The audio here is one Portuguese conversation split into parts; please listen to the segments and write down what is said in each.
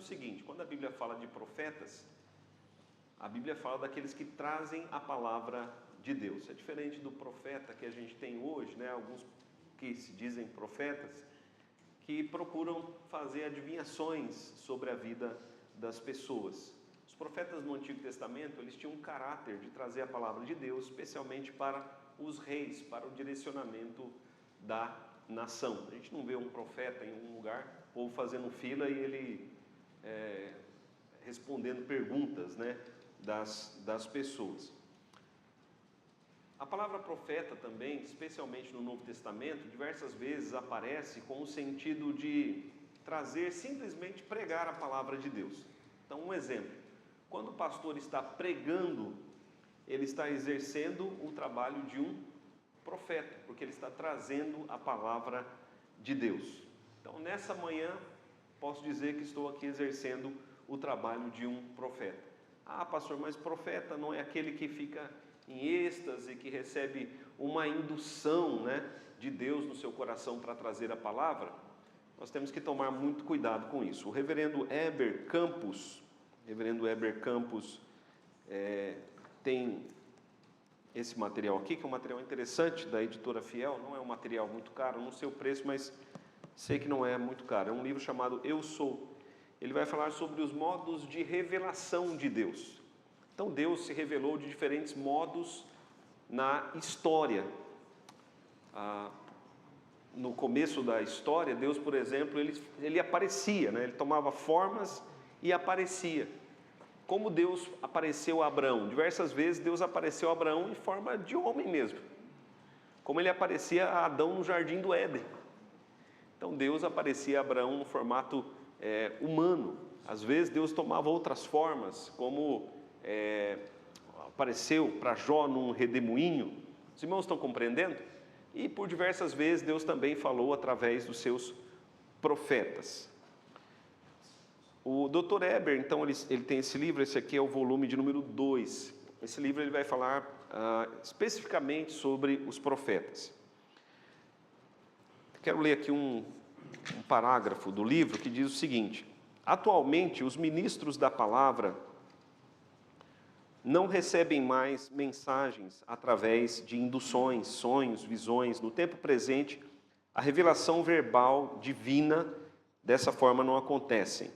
o seguinte: quando a Bíblia fala de profetas, a Bíblia fala daqueles que trazem a palavra de Deus. É diferente do profeta que a gente tem hoje, né? Alguns que se dizem profetas, que procuram fazer adivinhações sobre a vida das pessoas. Os profetas no Antigo Testamento, eles tinham um caráter de trazer a palavra de Deus, especialmente para os reis, para o direcionamento da nação. A gente não vê um profeta em um lugar, o povo fazendo fila e ele respondendo perguntas, né, das pessoas. A palavra profeta também, especialmente no Novo Testamento, diversas vezes aparece com o sentido de trazer, simplesmente pregar a palavra de Deus. Então, um exemplo: quando o pastor está pregando, ele está exercendo o trabalho de um profeta, porque ele está trazendo a palavra de Deus. Então, nessa manhã, posso dizer que estou aqui exercendo o trabalho de um profeta. Ah, pastor, mas profeta não é aquele que fica em êxtase, que recebe uma indução, né, de Deus no seu coração para trazer a palavra? Nós temos que tomar muito cuidado com isso. O reverendo Heber Campos tem esse material aqui, que é um material interessante, da editora Fiel. Não é um material muito caro, não sei o preço, mas sei que não é muito caro. É um livro chamado Eu Sou. Ele vai falar sobre os modos de revelação de Deus. Então, Deus se revelou de diferentes modos na história. No começo da história, Deus, por exemplo, ele aparecia, né? Ele tomava formas e aparecia. Como Deus apareceu a Abraão? Diversas vezes Deus apareceu a Abraão em forma de homem mesmo. Como ele aparecia a Adão no jardim do Éden. Então Deus aparecia a Abraão no formato humano. Às vezes Deus tomava outras formas, como apareceu para Jó num redemoinho. Os irmãos estão compreendendo? E por diversas vezes Deus também falou através dos seus profetas. O Dr. Heber, então, ele tem esse livro. Esse aqui é o volume de número 2. Esse livro ele vai falar especificamente sobre os profetas. Quero ler aqui um parágrafo do livro que diz o seguinte: atualmente, os ministros da palavra não recebem mais mensagens através de induções, sonhos, visões. No tempo presente, a revelação verbal divina dessa forma não acontece.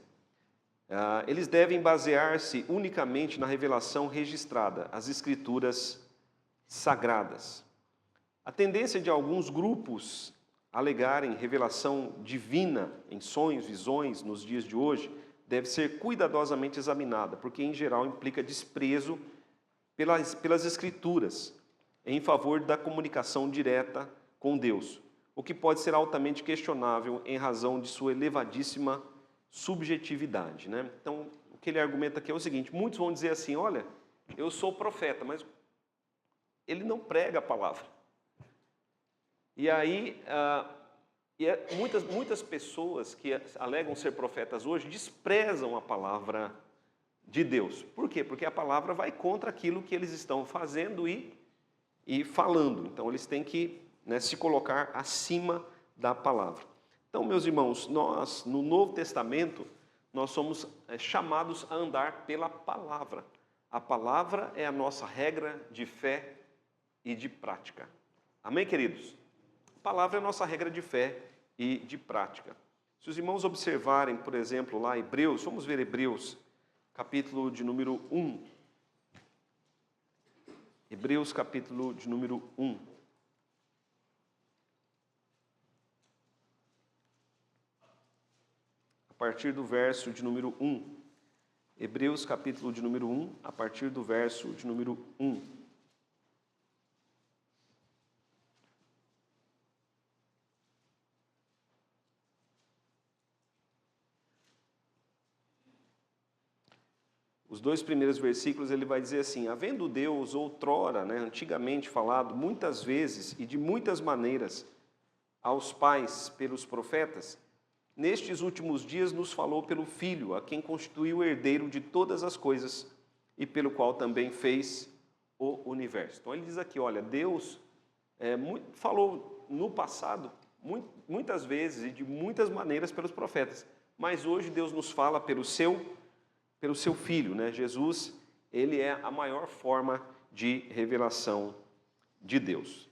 Eles devem basear-se unicamente na revelação registrada, as escrituras sagradas. A tendência de alguns grupos alegarem revelação divina em sonhos, visões, nos dias de hoje, deve ser cuidadosamente examinada, porque em geral implica desprezo pelas escrituras, em favor da comunicação direta com Deus, o que pode ser altamente questionável em razão de sua elevadíssima subjetividade, né? Então, o que ele argumenta aqui é o seguinte: muitos vão dizer assim: olha, eu sou profeta, mas ele não prega a palavra. E aí, muitas pessoas que alegam ser profetas hoje desprezam a palavra de Deus. Por quê? Porque a palavra vai contra aquilo que eles estão fazendo e falando. Então, eles têm que, né, se colocar acima da palavra. Então, meus irmãos, nós, no Novo Testamento, nós somos chamados a andar pela palavra. A palavra é a nossa regra de fé e de prática. Amém, queridos? A palavra é a nossa regra de fé e de prática. Se os irmãos observarem, por exemplo, lá Hebreus, vamos ver Hebreus, capítulo de número 1. Hebreus, capítulo de número 1. A partir do verso de número 1. Hebreus, capítulo de número 1, a partir do verso de número 1. Os dois primeiros versículos ele vai dizer assim: havendo Deus outrora, né, antigamente falado muitas vezes e de muitas maneiras aos pais pelos profetas, nestes últimos dias nos falou pelo Filho, a quem constituiu o herdeiro de todas as coisas e pelo qual também fez o universo. Então ele diz aqui, olha, Deus falou no passado muitas vezes e de muitas maneiras pelos profetas, mas hoje Deus nos fala pelo seu Filho, né? Jesus, ele é a maior forma de revelação de Deus.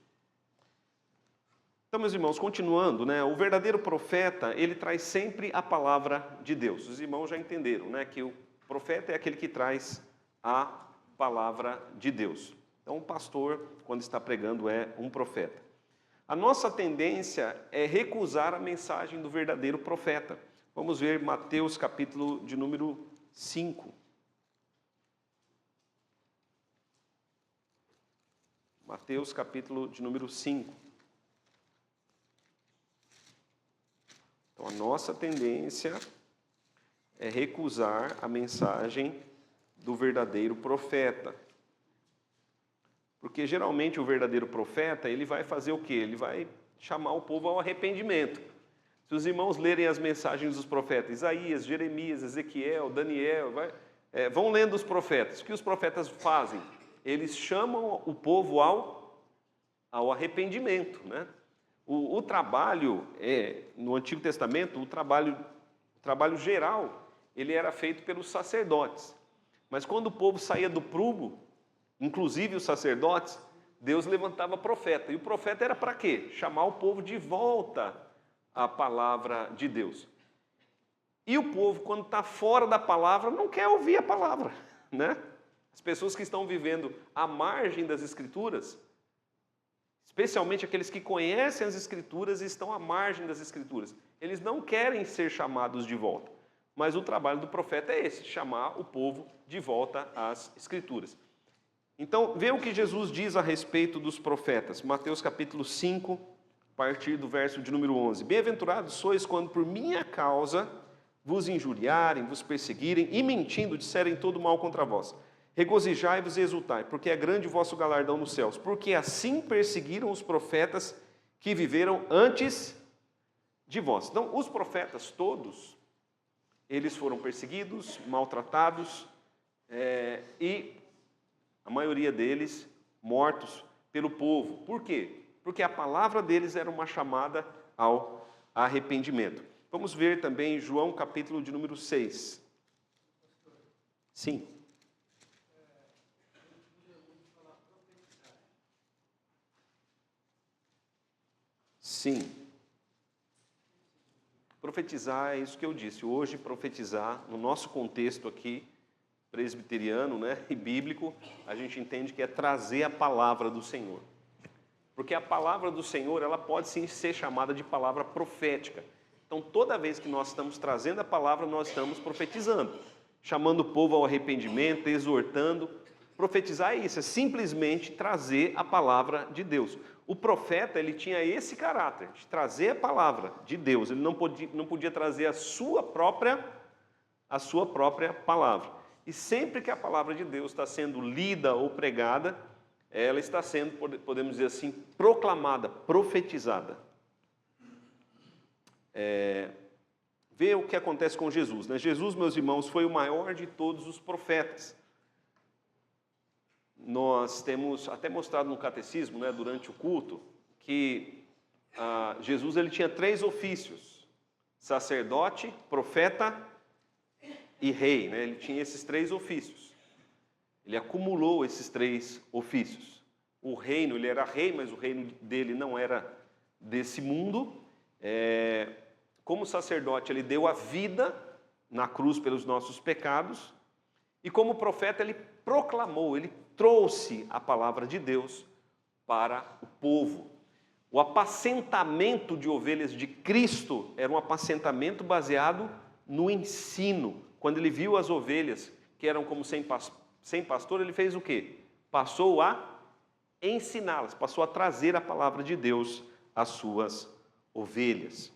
Então, meus irmãos, continuando, né? O verdadeiro profeta, ele traz sempre a palavra de Deus. Os irmãos já entenderam, né? Que o profeta é aquele que traz a palavra de Deus. Então, o pastor, quando está pregando, é um profeta. A nossa tendência é recusar a mensagem do verdadeiro profeta. Vamos ver Mateus capítulo de número 5. Mateus capítulo de número 5. Então, a nossa tendência é recusar a mensagem do verdadeiro profeta. Porque geralmente o verdadeiro profeta, ele vai fazer o quê? Ele vai chamar o povo ao arrependimento. Se os irmãos lerem as mensagens dos profetas, Isaías, Jeremias, Ezequiel, Daniel, vão lendo os profetas. O que os profetas fazem? Eles chamam o povo ao arrependimento, né? O trabalho, no Antigo Testamento, o trabalho geral, ele era feito pelos sacerdotes. Mas quando o povo saía do prumo, inclusive os sacerdotes, Deus levantava profeta. E o profeta era para quê? Chamar o povo de volta à palavra de Deus. E o povo, quando está fora da palavra, não quer ouvir a palavra, né? As pessoas que estão vivendo à margem das Escrituras, especialmente aqueles que conhecem as Escrituras e estão à margem das Escrituras, eles não querem ser chamados de volta. Mas o trabalho do profeta é esse, chamar o povo de volta às Escrituras. Então, vê o que Jesus diz a respeito dos profetas. Mateus capítulo 5, a partir do verso de número 11. Bem-aventurados sois quando por minha causa vos injuriarem, vos perseguirem e mentindo disserem todo mal contra vós. Regozijai-vos e exultai, porque é grande o vosso galardão nos céus. Porque assim perseguiram os profetas que viveram antes de vós. Então, os profetas todos, eles foram perseguidos, maltratados e a maioria deles mortos pelo povo. Por quê? Porque a palavra deles era uma chamada ao arrependimento. Vamos ver também João capítulo de número 6. Sim. Sim. Profetizar é isso que eu disse. Hoje, profetizar, no nosso contexto aqui, presbiteriano, né, e bíblico, a gente entende que é trazer a palavra do Senhor. Porque a palavra do Senhor, ela pode sim ser chamada de palavra profética. Então, toda vez que nós estamos trazendo a palavra, nós estamos profetizando, chamando o povo ao arrependimento, exortando. Profetizar é isso, é simplesmente trazer a palavra de Deus. O profeta, ele tinha esse caráter, de trazer a palavra de Deus. Ele não podia trazer a sua própria palavra. E sempre que a palavra de Deus está sendo lida ou pregada, ela está sendo, podemos dizer assim, proclamada, profetizada. Vê o que acontece com Jesus, né? Jesus, meus irmãos, foi o maior de todos os profetas. Nós temos até mostrado no catecismo, né, durante o culto, que Jesus ele tinha 3 ofícios: sacerdote, profeta e rei, né? Ele tinha esses 3 ofícios. Ele acumulou esses 3 ofícios. O reino, ele era rei, mas o reino dele não era desse mundo. Como sacerdote, ele deu a vida na cruz pelos nossos pecados. E como profeta, ele proclamou, ele trouxe a palavra de Deus para o povo. O apacentamento de ovelhas de Cristo era um apacentamento baseado no ensino. Quando ele viu as ovelhas que eram como sem pastor, ele fez o quê? Passou a ensiná-las, passou a trazer a palavra de Deus às suas ovelhas.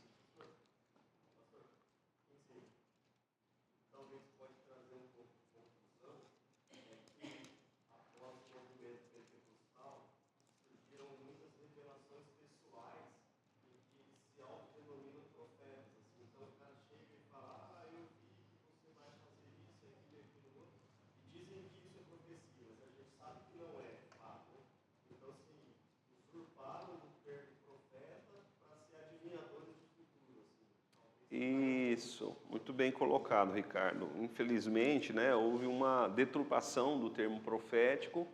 Isso, muito bem colocado, Ricardo. Infelizmente, né, houve uma deturpação do termo profético,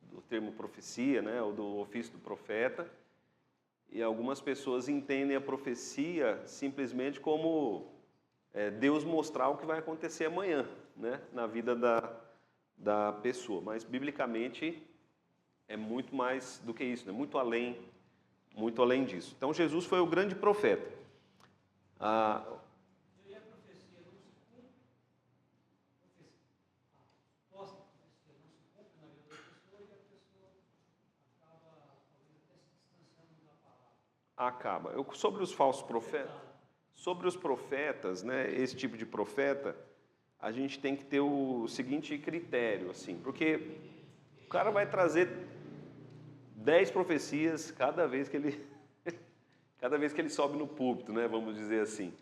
do termo profecia, né, ou do ofício do profeta, e algumas pessoas entendem a profecia simplesmente como Deus mostrar o que vai acontecer amanhã, né, na vida da pessoa. Mas, biblicamente, é muito mais do que isso, né, muito além disso. Então, Jesus foi o grande profeta. E a profecia não se cumpre, a suposta profecia não se cumpre na vida da pessoa e a pessoa acaba talvez até se distanciando da palavra. Acaba. Sobre os profetas, né, esse tipo de profeta, a gente tem que ter o seguinte critério, assim, porque o cara vai trazer 10 profecias cada vez que ele sobe no púlpito, né, vamos dizer assim.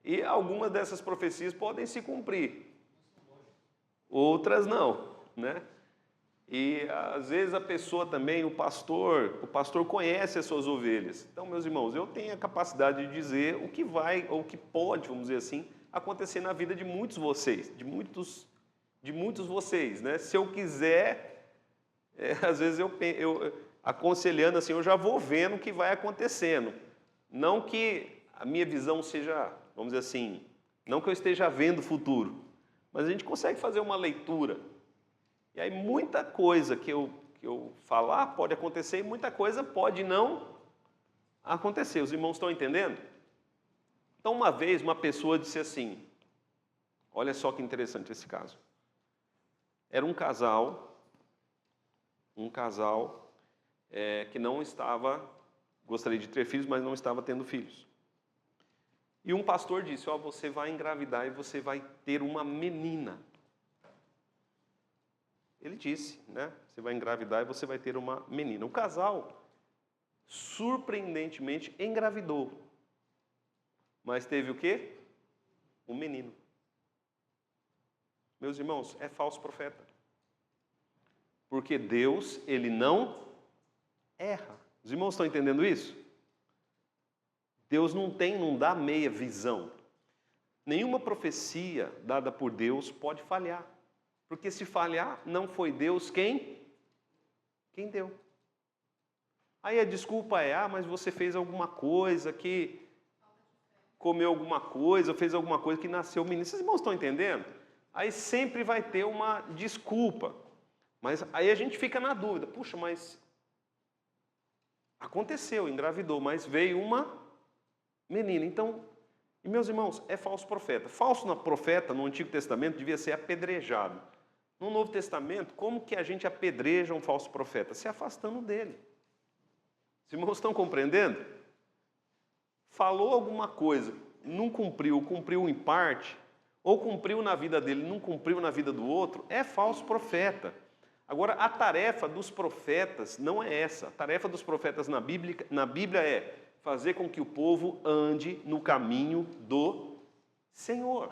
E algumas dessas profecias podem se cumprir, outras não, né? E às vezes a pessoa também, o pastor conhece as suas ovelhas. Então, meus irmãos, eu tenho a capacidade de dizer o que vai, ou o que pode, vamos dizer assim, acontecer na vida de muitos vocês, né? Se eu quiser, às vezes eu aconselhando assim, eu já vou vendo o que vai acontecendo. Não que a minha visão seja, vamos dizer assim, não que eu esteja vendo o futuro, mas a gente consegue fazer uma leitura. E aí muita coisa que eu falar pode acontecer e muita coisa pode não acontecer. Os irmãos estão entendendo? Então, uma vez, uma pessoa disse assim, olha só que interessante esse caso. Era um casal que não estava, gostaria de ter filhos, mas não estava tendo filhos. E um pastor disse, você vai engravidar e você vai ter uma menina. Ele disse, né? Você vai engravidar e você vai ter uma menina. O casal, surpreendentemente, engravidou. Mas teve o quê? Um menino. Meus irmãos, é falso profeta. Porque Deus, Ele não erra. Os irmãos estão entendendo isso? Deus não dá meia visão. Nenhuma profecia dada por Deus pode falhar. Porque se falhar, não foi Deus quem deu. Aí a desculpa é, mas você fez alguma coisa que comeu alguma coisa, fez alguma coisa que nasceu menino. Vocês irmãos estão entendendo? Aí sempre vai ter uma desculpa. Mas aí a gente fica na dúvida, puxa, mas aconteceu, engravidou, mas veio uma menina. Então, e meus irmãos, é falso profeta. Falso profeta no Antigo Testamento devia ser apedrejado. No Novo Testamento, como que a gente apedreja um falso profeta? Se afastando dele. Os irmãos estão compreendendo? Falou alguma coisa, não cumpriu, cumpriu em parte, ou cumpriu na vida dele, não cumpriu na vida do outro, é falso profeta. Agora, a tarefa dos profetas não é essa. A tarefa dos profetas na Bíblia é fazer com que o povo ande no caminho do Senhor.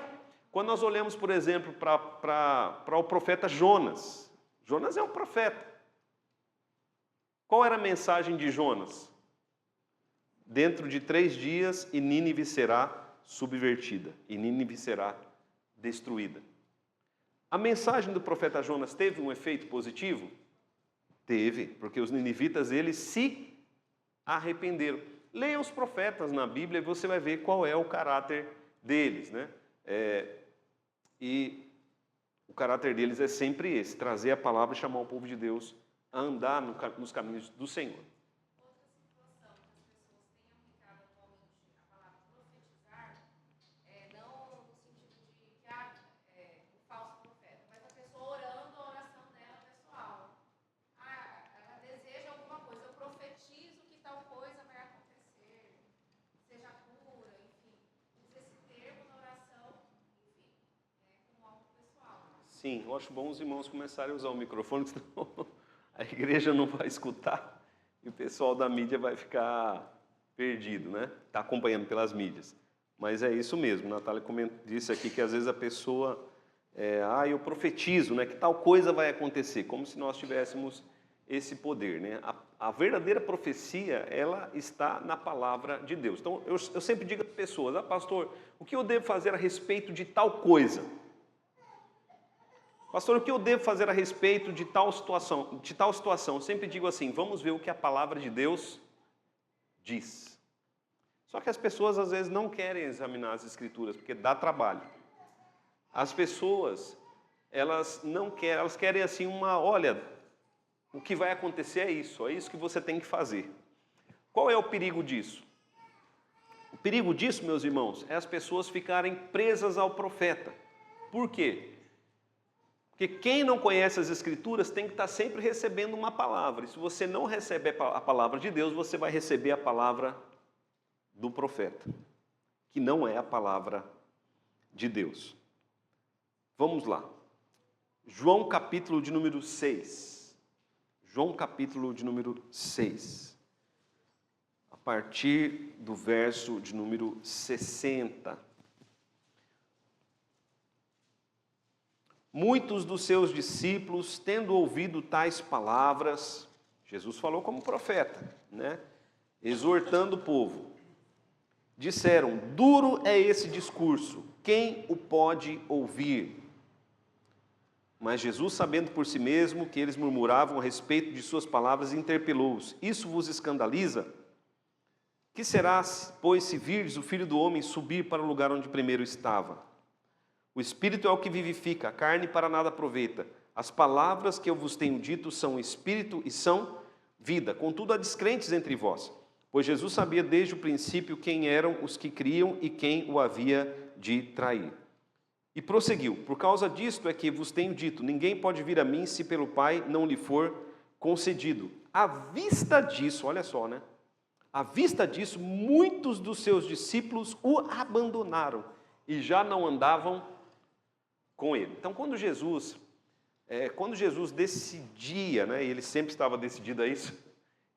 Quando nós olhamos, por exemplo, para o profeta Jonas. Jonas é um profeta. Qual era a mensagem de Jonas? Dentro de 3 dias, e Nínive será subvertida. E Nínive será destruída. A mensagem do profeta Jonas teve um efeito positivo? Teve, porque os ninivitas, eles se arrependeram. Leia os profetas na Bíblia e você vai ver qual é o caráter deles, né? E o caráter deles é sempre esse, trazer a palavra e chamar o povo de Deus a andar nos caminhos do Senhor. Outra situação que as pessoas têm aplicado atualmente a palavra profetizar, não no sentido de que um falso profeta, mas a pessoa orando a oração dela pessoal. Ela deseja alguma coisa, eu profetizo que tal coisa vai acontecer, seja cura, enfim. Usa esse termo na oração, enfim, como algo pessoal. Sim, eu acho bom os irmãos começarem a usar o microfone, senão a igreja não vai escutar e o pessoal da mídia vai ficar perdido, né? Está acompanhando pelas mídias. Mas é isso mesmo, Natália disse aqui que às vezes a pessoa, eu profetizo, né, que tal coisa vai acontecer, como se nós tivéssemos esse poder, né? a verdadeira profecia, ela está na palavra de Deus. Então, eu sempre digo às pessoas, pastor, o que eu devo fazer a respeito de tal coisa? Pastor, o que eu devo fazer a respeito de tal situação? Eu sempre digo assim, vamos ver o que a palavra de Deus diz. Só que as pessoas às vezes não querem examinar as escrituras, porque dá trabalho. As pessoas, elas não querem, elas querem assim olha, o que vai acontecer é isso que você tem que fazer. Qual é o perigo disso? O perigo disso, meus irmãos, é as pessoas ficarem presas ao profeta. Por quê? Porque quem não conhece as escrituras tem que estar sempre recebendo uma palavra. E se você não recebe a palavra de Deus, você vai receber a palavra do profeta, que não é a palavra de Deus. Vamos lá. João capítulo de número 6. João capítulo de número 6. A partir do verso de número 60. Muitos dos seus discípulos, tendo ouvido tais palavras, Jesus falou como profeta, né? Exortando o povo, disseram, duro é esse discurso, quem o pode ouvir? Mas Jesus, sabendo por si mesmo que eles murmuravam a respeito de suas palavras, interpelou-os. Isso vos escandaliza? Que será, pois, se virdes o Filho do Homem subir para o lugar onde primeiro estava? O Espírito é o que vivifica, a carne para nada aproveita. As palavras que eu vos tenho dito são Espírito e são vida. Contudo, há descrentes entre vós, pois Jesus sabia desde o princípio quem eram os que criam e quem o havia de trair. E prosseguiu, por causa disto é que vos tenho dito, ninguém pode vir a mim se pelo Pai não lhe for concedido. À vista disso, olha só, né? À vista disso, muitos dos seus discípulos o abandonaram e já não andavam com ele. Então, quando Jesus decidia, né, e ele sempre estava decidido a isso,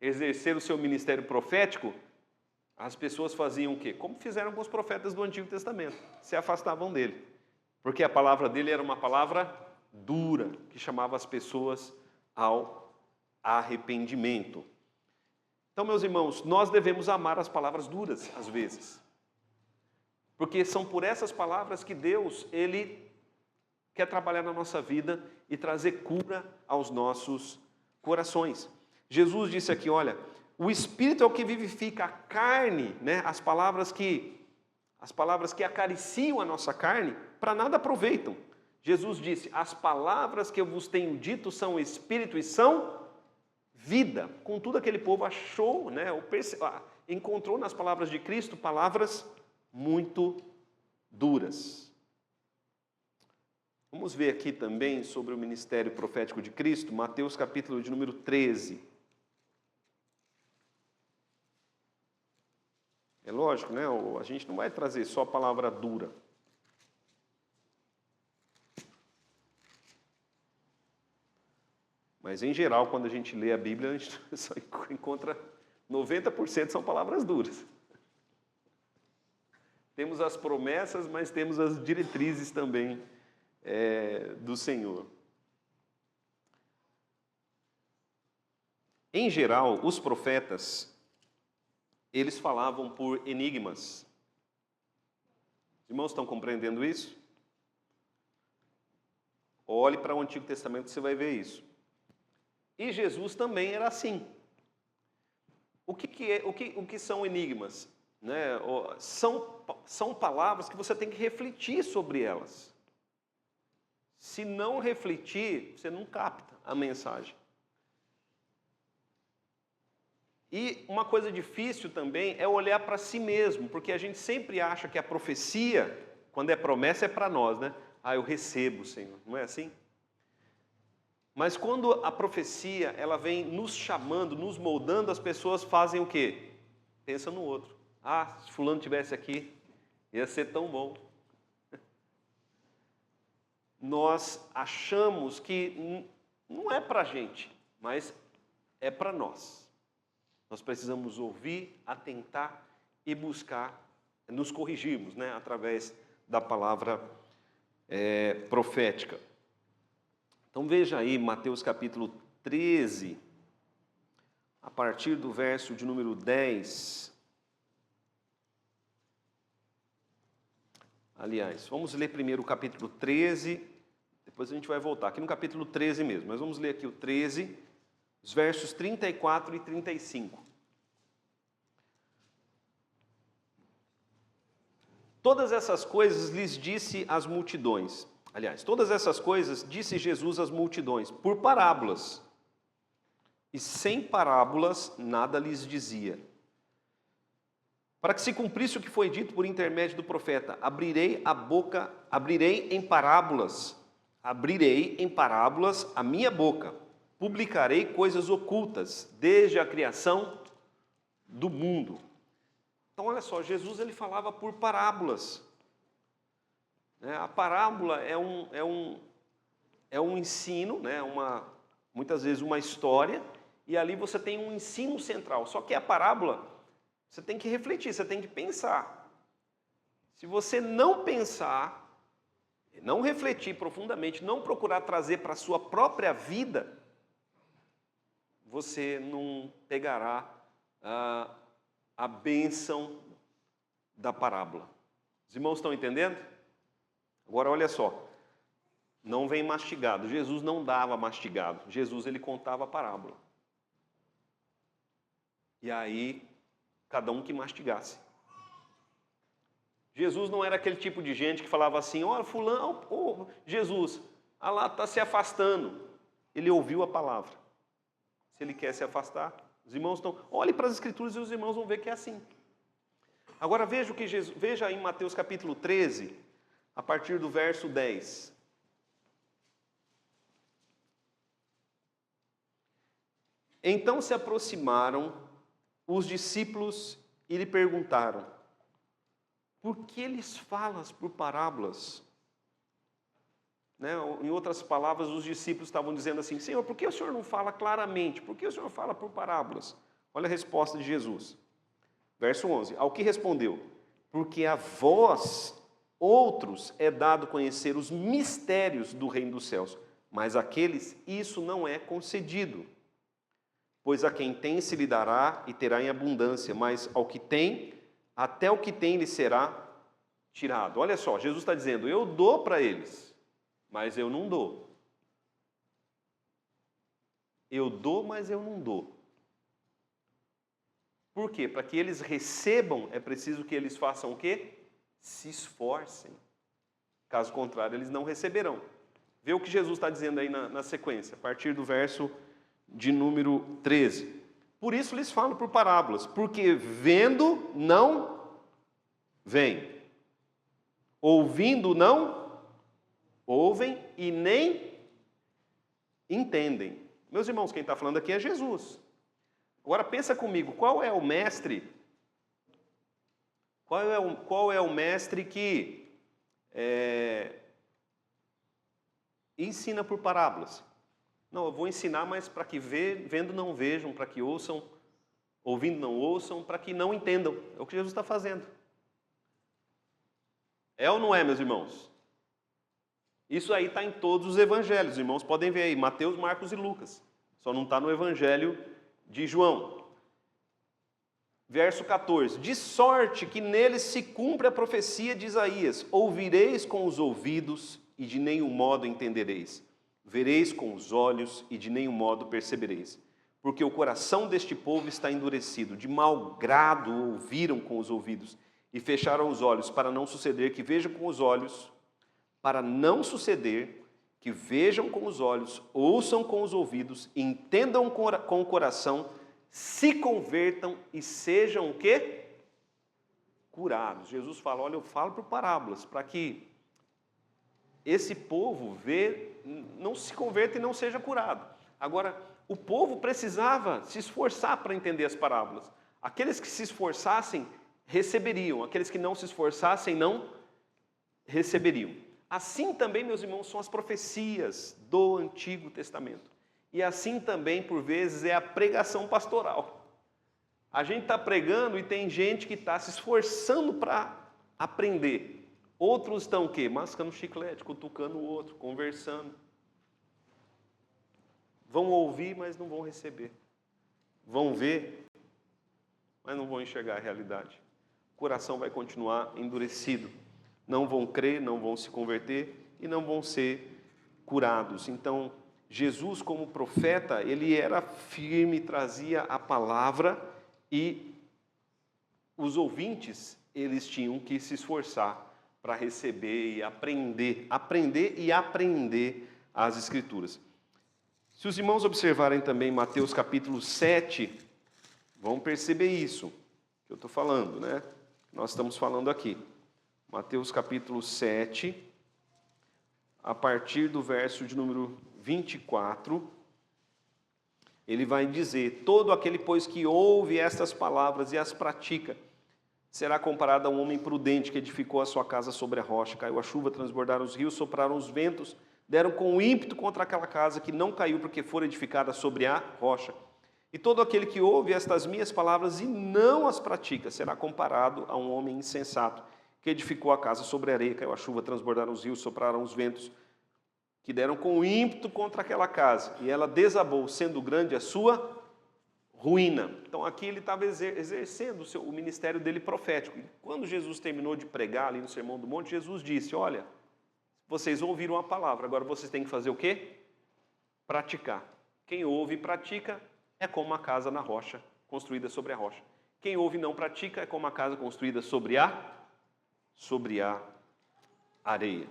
exercer o seu ministério profético, as pessoas faziam o quê? Como fizeram com os profetas do Antigo Testamento, se afastavam dele. Porque a palavra dele era uma palavra dura, que chamava as pessoas ao arrependimento. Então, meus irmãos, nós devemos amar as palavras duras, às vezes. Porque são por essas palavras que Deus, Ele quer trabalhar na nossa vida e trazer cura aos nossos corações. Jesus disse aqui, olha, o Espírito é o que vivifica, a carne, né, as palavras que acariciam a nossa carne, para nada aproveitam. Jesus disse, as palavras que eu vos tenho dito são Espírito e são vida. Contudo, aquele povo achou, né, encontrou nas palavras de Cristo palavras muito duras. Vamos ver aqui também sobre o ministério profético de Cristo, Mateus capítulo de número 13. É lógico, né? A gente não vai trazer só a palavra dura. Mas, em geral, quando a gente lê a Bíblia, a gente só encontra 90% são palavras duras. Temos as promessas, mas temos as diretrizes também do Senhor. Em geral, os profetas, eles falavam por enigmas. Os irmãos estão compreendendo isso? Olhe para o Antigo Testamento, você vai ver isso. E Jesus também era assim. O que são enigmas? Né? São palavras que você tem que refletir sobre elas. Se não refletir, você não capta a mensagem. E uma coisa difícil também é olhar para si mesmo, porque a gente sempre acha que a profecia, quando é promessa, é para nós, né? Eu recebo, Senhor. Não é assim? Mas quando a profecia, ela vem nos chamando, nos moldando, as pessoas fazem o quê? Pensa no outro. Se fulano estivesse aqui, ia ser tão bom. Nós achamos que não é para a gente, mas é para nós. Nós precisamos ouvir, atentar e buscar, nos corrigirmos, né, através da palavra profética. Então veja aí Mateus capítulo 13, a partir do verso de número 10. Aliás, vamos ler primeiro o capítulo 13, depois a gente vai voltar aqui no capítulo 13 mesmo, mas vamos ler aqui o 13, os versos 34 e 35. Todas essas coisas lhes disse às multidões. Aliás, todas essas coisas disse Jesus às multidões, por parábolas. E sem parábolas nada lhes dizia. Para que se cumprisse o que foi dito por intermédio do profeta, abrirei em parábolas a minha boca, publicarei coisas ocultas desde a criação do mundo. Então, olha só, Jesus ele falava por parábolas. A parábola é um ensino, muitas vezes uma história, e ali você tem um ensino central. Só que a parábola, você tem que refletir, você tem que pensar. Se você não pensar, não refletir profundamente, não procurar trazer para a sua própria vida, você não pegará a bênção da parábola. Os irmãos estão entendendo? Agora olha só, não vem mastigado. Jesus não dava mastigado. Jesus ele contava a parábola. E aí, cada um que mastigasse. Jesus não era aquele tipo de gente que falava assim, olha fulano, Jesus, lá está se afastando. Ele ouviu a palavra. Se ele quer se afastar, os irmãos estão... Olhe para as Escrituras e os irmãos vão ver que é assim. Agora veja em Mateus capítulo 13, a partir do verso 10. Então se aproximaram os discípulos e lhe perguntaram, por que lhes falas por parábolas? Em outras palavras, os discípulos estavam dizendo assim, Senhor, por que o Senhor não fala claramente? Por que o Senhor fala por parábolas? Olha a resposta de Jesus. Verso 11, ao que respondeu, porque a vós, outros, é dado conhecer os mistérios do reino dos céus, mas àqueles isso não é concedido. Pois a quem tem se lhe dará e terá em abundância, mas ao que tem, até o que tem lhe será tirado. Olha só, Jesus está dizendo, eu dou para eles, mas eu não dou. Eu dou, mas eu não dou. Por quê? Para que eles recebam, é preciso que eles façam o quê? Se esforcem. Caso contrário, eles não receberão. Vê o que Jesus está dizendo aí na sequência, a partir do verso de número 13. Por isso lhes falo por parábolas, porque vendo não veem, ouvindo não ouvem e nem entendem. Meus irmãos, quem está falando aqui é Jesus. Agora pensa comigo, qual é o mestre? Qual é o mestre que ensina por parábolas? Não, eu vou ensinar, mas para que vendo não vejam, para que ouçam, ouvindo não ouçam, para que não entendam. É o que Jesus está fazendo. É ou não é, meus irmãos? Isso aí está em todos os evangelhos. Os irmãos podem ver aí, Mateus, Marcos e Lucas. Só não está no evangelho de João. Verso 14. De sorte que neles se cumpre a profecia de Isaías. Ouvireis com os ouvidos e de nenhum modo entendereis. Vereis com os olhos e de nenhum modo percebereis. Porque o coração deste povo está endurecido. De mau grado ouviram com os ouvidos e fecharam os olhos, para não suceder que vejam com os olhos, para não suceder que vejam com os olhos, ouçam com os ouvidos, entendam com o coração, se convertam e sejam o quê? Curados. Jesus fala, olha, eu falo por parábolas, para que esse povo não se converta e não seja curado. Agora, o povo precisava se esforçar para entender as parábolas. Aqueles que se esforçassem, receberiam. Aqueles que não se esforçassem, não receberiam. Assim também, meus irmãos, são as profecias do Antigo Testamento. E assim também, por vezes, é a pregação pastoral. A gente está pregando e tem gente que está se esforçando para aprender. Outros estão o quê? Mascando chiclete, cutucando o outro, conversando. Vão ouvir, mas não vão receber. vão ver, mas não vão enxergar a realidade. O coração vai continuar endurecido. Não vão crer, não vão se converter e não vão ser curados. Então, Jesus, como profeta, ele era firme, trazia a palavra e os ouvintes, eles tinham que se esforçar para receber e aprender as Escrituras. Se os irmãos observarem também Mateus capítulo 7, vão perceber isso que eu estou falando, né? Nós estamos falando aqui. Mateus capítulo 7, a partir do verso de número 24, ele vai dizer: todo aquele, pois, que ouve estas palavras e as pratica, será comparado a um homem prudente que edificou a sua casa sobre a rocha. Caiu a chuva, transbordaram os rios, sopraram os ventos, deram com ímpeto contra aquela casa, que não caiu porque fora edificada sobre a rocha. E todo aquele que ouve estas minhas palavras e não as pratica, será comparado a um homem insensato, que edificou a casa sobre a areia. Caiu a chuva, transbordaram os rios, sopraram os ventos, que deram com ímpeto contra aquela casa, e ela desabou, sendo grande a sua ruína. Então aqui ele estava exercendo o ministério dele profético. E quando Jesus terminou de pregar ali no Sermão do Monte, Jesus disse: olha, vocês ouviram a palavra, agora vocês têm que fazer o quê? Praticar. Quem ouve e pratica é como uma casa na rocha, construída sobre a rocha. Quem ouve e não pratica é como uma casa construída sobre a areia.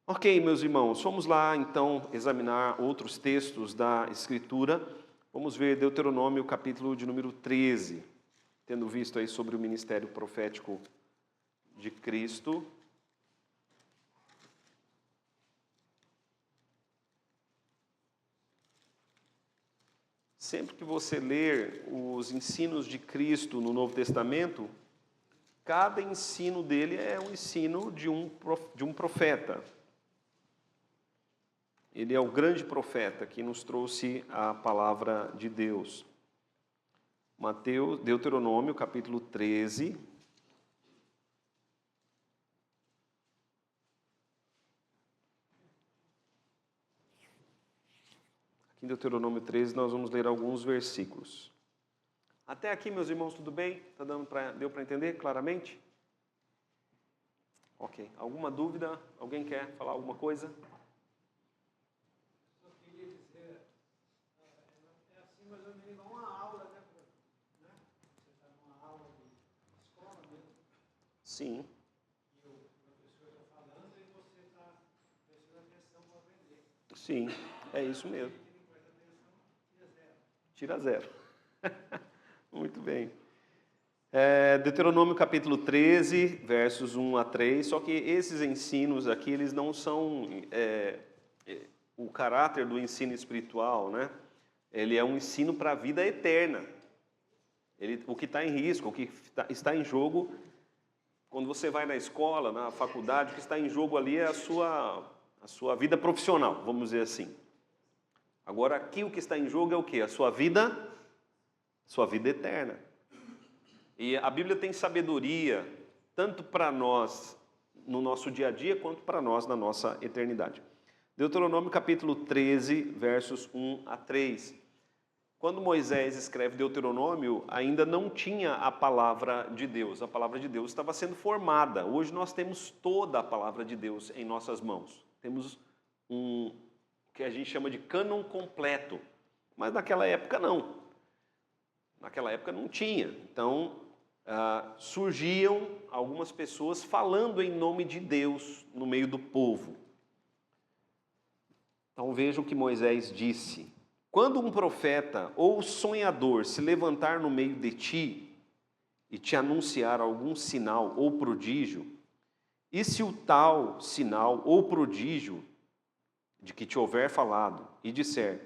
Ok, meus irmãos, vamos lá então examinar outros textos da Escritura. Vamos ver Deuteronômio capítulo de número 13, tendo visto aí sobre o ministério profético de Cristo. Sempre que você ler os ensinos de Cristo no Novo Testamento, cada ensino dele é um ensino de um profeta. Ele é o grande profeta que nos trouxe a palavra de Deus. Deuteronômio, capítulo 13. Aqui em Deuteronômio 13 nós vamos ler alguns versículos. Até aqui, meus irmãos, tudo bem? Deu para entender claramente? Ok. Alguma dúvida? Alguém quer falar alguma coisa? Sim. E o professor está falando e você está prestando atenção para aprender. Sim, é isso mesmo. Quem não presta atenção, Tira zero. Muito bem. Deuteronômio capítulo 13, versos 1 a 3. Só que esses ensinos aqui, eles não são o caráter do ensino espiritual, né? Ele é um ensino para a vida eterna. O que está em risco, o que está em jogo. Quando você vai na escola, na faculdade, o que está em jogo ali é a sua vida profissional, vamos dizer assim. Agora, aqui o que está em jogo é o quê? A sua vida eterna. E a Bíblia tem sabedoria, tanto para nós no nosso dia a dia, quanto para nós na nossa eternidade. Deuteronômio capítulo 13, versos 1 a 3. Quando Moisés escreve Deuteronômio, ainda não tinha a palavra de Deus. A palavra de Deus estava sendo formada. Hoje nós temos toda a palavra de Deus em nossas mãos. Temos o que a gente chama de cânon completo. Mas naquela época não. Naquela época não tinha. Então, surgiam algumas pessoas falando em nome de Deus no meio do povo. Então vejam o que Moisés disse. Quando um profeta ou sonhador se levantar no meio de ti e te anunciar algum sinal ou prodígio, e se o tal sinal ou prodígio de que te houver falado e disser,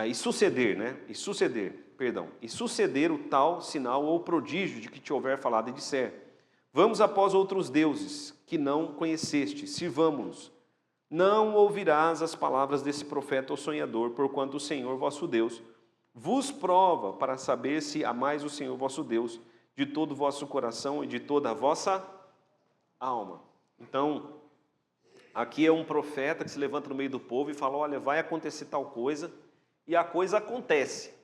e suceder o tal sinal ou prodígio de que te houver falado e disser, vamos após outros deuses que não conheceste, sirvamo-los. Não ouvirás as palavras desse profeta ou sonhador, porquanto o Senhor vosso Deus vos prova para saber se amais o Senhor vosso Deus de todo o vosso coração e de toda a vossa alma. Então, aqui é um profeta que se levanta no meio do povo e fala, olha, vai acontecer tal coisa, e a coisa acontece.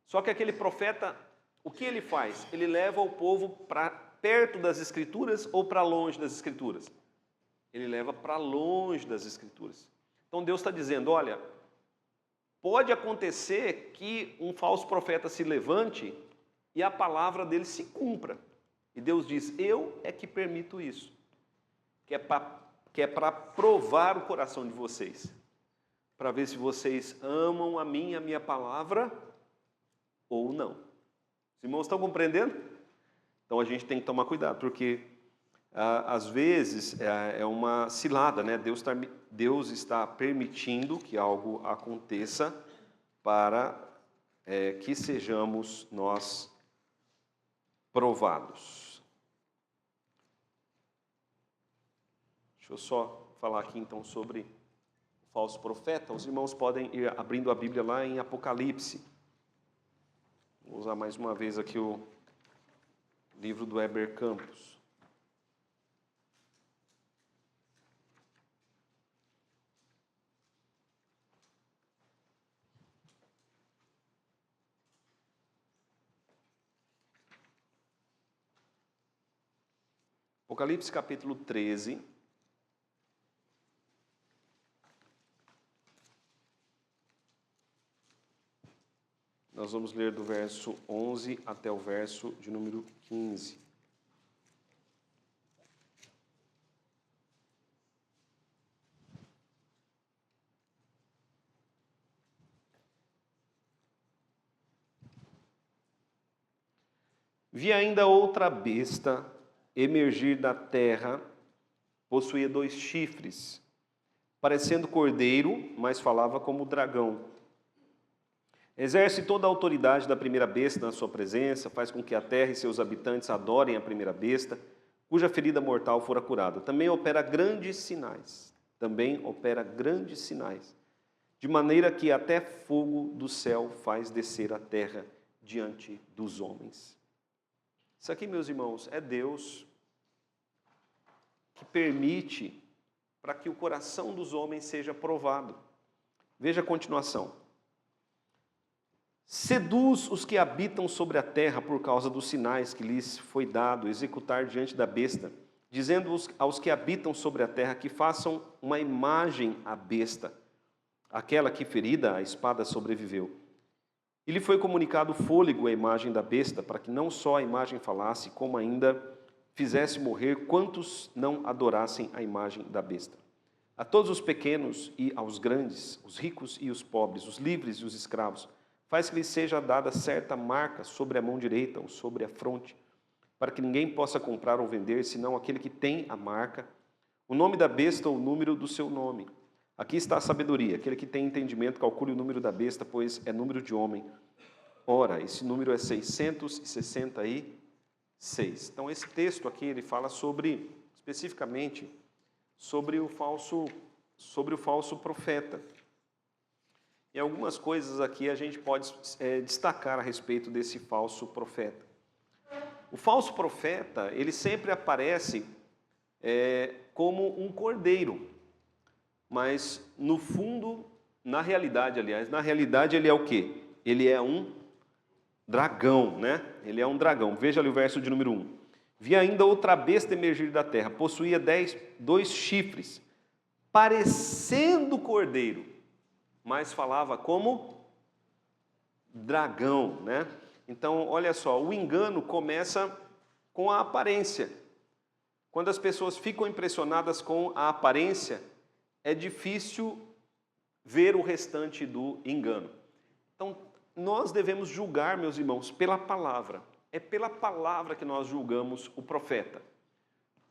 Só que aquele profeta, o que ele faz? Ele leva o povo para perto das Escrituras ou para longe das Escrituras? Ele leva para longe das Escrituras. Então Deus está dizendo, olha, pode acontecer que um falso profeta se levante e a palavra dele se cumpra. E Deus diz, eu é que permito isso. Que é para provar o coração de vocês. Para ver se vocês amam a mim e a minha palavra ou não. Os irmãos estão compreendendo? Então a gente tem que tomar cuidado, porque às vezes é uma cilada, né? Deus está permitindo que algo aconteça para que sejamos nós provados. Deixa eu só falar aqui então sobre o falso profeta. Os irmãos podem ir abrindo a Bíblia lá em Apocalipse. Vou usar mais uma vez aqui o livro do Heber Campos. Apocalipse capítulo 13. Nós vamos ler do verso 11 até o verso de número 15. Vi ainda outra besta emergir da terra, possuía 2 chifres, parecendo cordeiro, mas falava como dragão. Exerce toda a autoridade da primeira besta na sua presença, faz com que a terra e seus habitantes adorem a primeira besta, cuja ferida mortal fora curada. Também opera grandes sinais, de maneira que até fogo do céu faz descer a terra diante dos homens. Isso aqui, meus irmãos, é Deus que permite para que o coração dos homens seja provado. Veja a continuação. Seduz os que habitam sobre a terra por causa dos sinais que lhes foi dado executar diante da besta, dizendo aos que habitam sobre a terra que façam uma imagem à besta, aquela que ferida a espada sobreviveu. E lhe foi comunicado fôlego à imagem da besta, para que não só a imagem falasse, como ainda fizesse morrer quantos não adorassem a imagem da besta. A todos os pequenos e aos grandes, os ricos e os pobres, os livres e os escravos, faz que lhes seja dada certa marca sobre a mão direita ou sobre a fronte, para que ninguém possa comprar ou vender, senão aquele que tem a marca, o nome da besta ou o número do seu nome. Aqui está a sabedoria. Aquele que tem entendimento, calcule o número da besta, pois é número de homem. Ora, esse número é 666. Então, esse texto aqui, ele fala especificamente, sobre o falso profeta. E algumas coisas aqui a gente pode destacar a respeito desse falso profeta. O falso profeta, ele sempre aparece como um cordeiro. Mas, no fundo, na realidade ele é o quê? Ele é um dragão, né? Ele é um dragão. Veja ali o verso de número 1. Vi ainda outra besta emergir da terra. Possuía 2 chifres, parecendo cordeiro, mas falava como dragão, né? Então, olha só, o engano começa com a aparência. Quando as pessoas ficam impressionadas com a aparência, é difícil ver o restante do engano. Então, nós devemos julgar, meus irmãos, pela palavra. É pela palavra que nós julgamos o profeta.